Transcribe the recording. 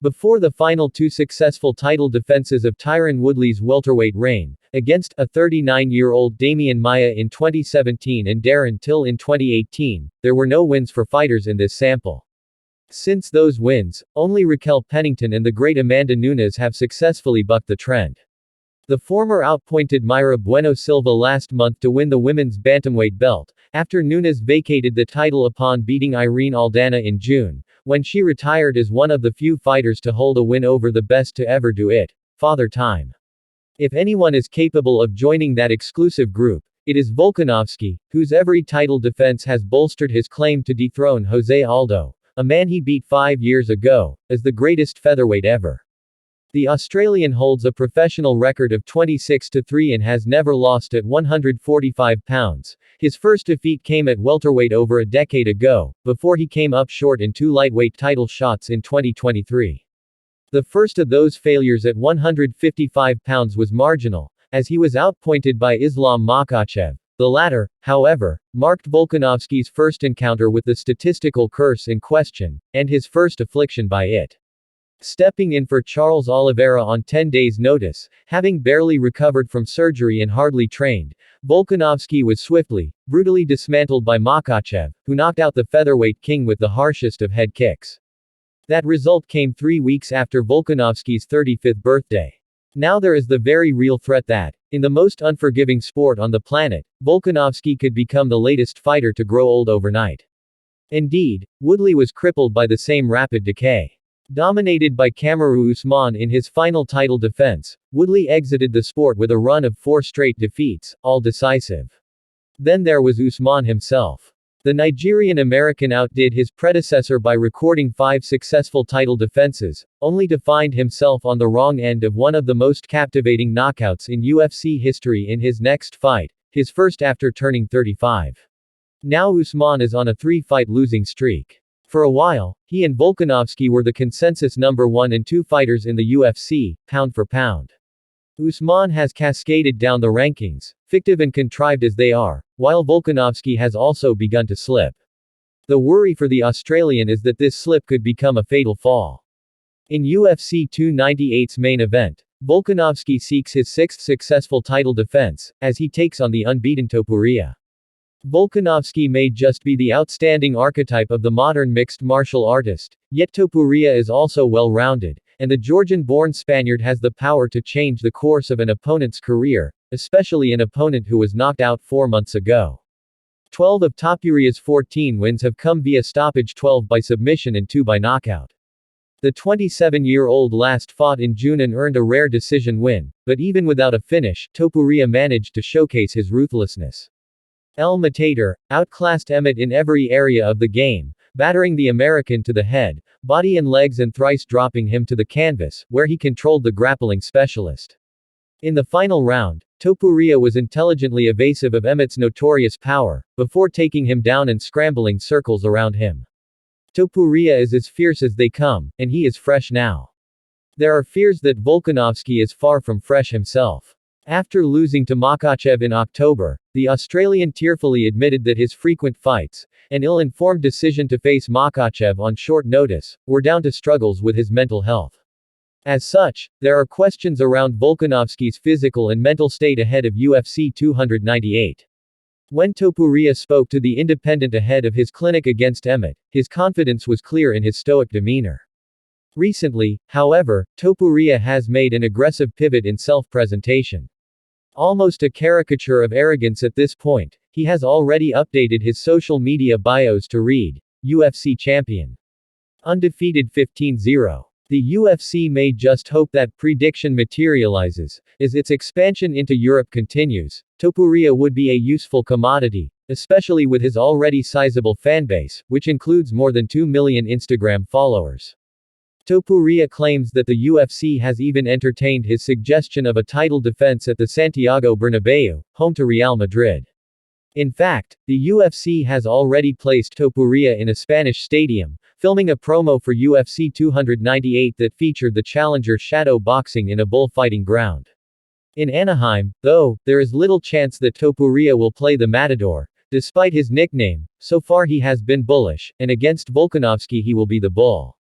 Before the final two successful title defenses of Tyron Woodley's welterweight reign, against a 39-year-old Damian Maia in 2017 and Darren Till in 2018, there were no wins for fighters in this sample. Since those wins, only Raquel Pennington and the great Amanda Nunes have successfully bucked the trend. The former outpointed Mayra Bueno Silva last month to win the women's bantamweight belt, after Nunes vacated the title upon beating Irene Aldana in June, when she retired as one of the few fighters to hold a win over the best to ever do it, Father Time. If anyone is capable of joining that exclusive group, it is Volkanovski, whose every title defense has bolstered his claim to dethrone Jose Aldo, a man he beat 5 years ago, as the greatest featherweight ever. The Australian holds a professional record of 26-3 and has never lost at 145 pounds. His first defeat came at welterweight over a decade ago, before he came up short in 2 lightweight title shots in 2023. The first of those failures at 155 pounds was marginal, as he was outpointed by Islam Makhachev. The latter, however, marked Volkanovski's first encounter with the statistical curse in question, and his first affliction by it. Stepping in for Charles Oliveira on 10 days' notice, having barely recovered from surgery and hardly trained, Volkanovski was swiftly, brutally dismantled by Makhachev, who knocked out the featherweight king with the harshest of head kicks. That result came 3 weeks after Volkanovski's 35th birthday. Now there is the very real threat that, in the most unforgiving sport on the planet, Volkanovski could become the latest fighter to grow old overnight. Indeed, Woodley was crippled by the same rapid decay. Dominated by Kamaru Usman in his final title defense, Woodley exited the sport with a run of 4 straight defeats, all decisive. Then there was Usman himself. The Nigerian-American outdid his predecessor by recording 5 successful title defenses, only to find himself on the wrong end of one of the most captivating knockouts in UFC history in his next fight, his first after turning 35. Now Usman is on a 3-fight losing streak. For a while, he and Volkanovski were the consensus number 1 and 2 fighters in the UFC, pound for pound. Usman has cascaded down the rankings, fictive and contrived as they are, while Volkanovski has also begun to slip. The worry for the Australian is that this slip could become a fatal fall. In UFC 298's main event, Volkanovski seeks his 6th successful title defense, as he takes on the unbeaten Topuria. Volkanovski may just be the outstanding archetype of the modern mixed martial artist, yet Topuria is also well-rounded, and the Georgian-born Spaniard has the power to change the course of an opponent's career, especially an opponent who was knocked out 4 months ago. 12 of Topuria's 14 wins have come via stoppage, 12 by submission and 2 by knockout. The 27-year-old last fought in June and earned a rare decision win, but even without a finish, Topuria managed to showcase his ruthlessness. El Matador outclassed Emmett in every area of the game, battering the American to the head, body and legs and thrice dropping him to the canvas, where he controlled the grappling specialist. In the final round, Topuria was intelligently evasive of Emmett's notorious power, before taking him down and scrambling circles around him. Topuria is as fierce as they come, and he is fresh now. There are fears that Volkanovski is far from fresh himself. After losing to Makhachev in October, the Australian tearfully admitted that his frequent fights, and ill-informed decision to face Makhachev on short notice, were down to struggles with his mental health. As such, there are questions around Volkanovski's physical and mental state ahead of UFC 298. When Topuria spoke to The Independent ahead of his clinic against Emmett, his confidence was clear in his stoic demeanour. Recently, however, Topuria has made an aggressive pivot in self-presentation. Almost a caricature of arrogance at this point, he has already updated his social media bios to read, UFC champion. Undefeated 15-0. The UFC may just hope that prediction materializes. As its expansion into Europe continues, Topuria would be a useful commodity, especially with his already sizable fanbase, which includes more than 2 million Instagram followers. Topuria claims that the UFC has even entertained his suggestion of a title defense at the Santiago Bernabéu, home to Real Madrid. In fact, the UFC has already placed Topuria in a Spanish stadium, filming a promo for UFC 298 that featured the challenger shadow boxing in a bullfighting ground. In Anaheim, though, there is little chance that Topuria will play the matador, despite his nickname. So far he has been bullish, and against Volkanovski he will be the bull.